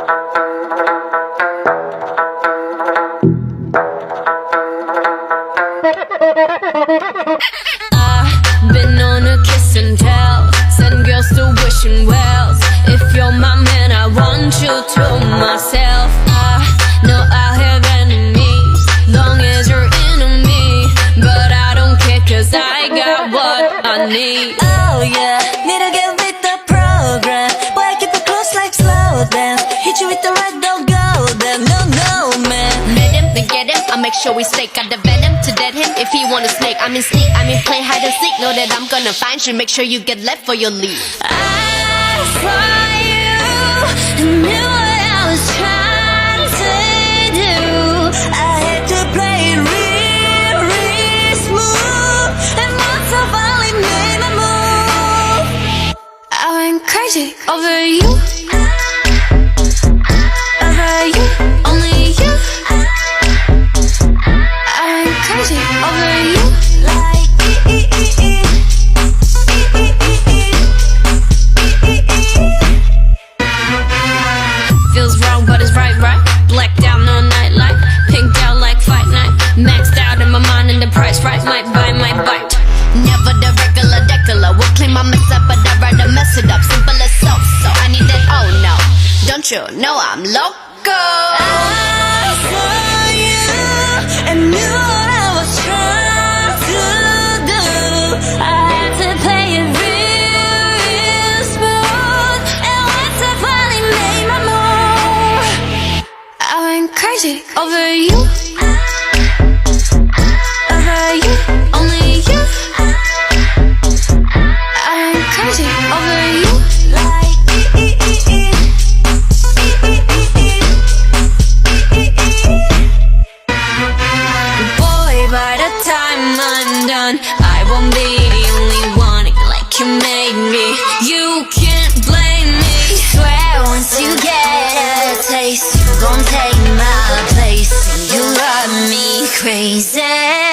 I've been on a kiss and tell, send girls to wishing wells. If you're my man, I want you to myself. I know I'll have enemies, long as you're into me. But I don't care, cause I got what I need. Oh yeah, need to get with the program. Boy, keep it close like slow dance. Hit you with the right, don't go there. No, no, man. Met him, then get him, I make sure we stay. Got the venom to dead him if he wanna snake. I mean sneak, I mean play hide and seek. Know that I'm gonna find you, make sure you get left for your leave. I saw you and knew what I was trying to do. I had to play it real, real smooth. And once I finally made my move, I went crazy over you. Over you, only you. I went crazy over you. Like Feels wrong, but it's right, right. Blacked out, no nightlight. Pinked out like fight night. Maxed out in my mind and the price right. Might buy, might bite. Never the regular decular. Will clean my mess up, but I'd rather mess it up. Simple as so, so I need that, oh no. Don't you know I'm loco? I saw you and knew what I was trying to do. I had to play it real, real smooth. And once I finally made my move, I went crazy over you. Over you, only you. I went crazy over you. Like Boy, by the time I'm done, I won't be the only one like you made me. You can't blame me. swear once you get a taste, you gon' take my place. You drive me crazy.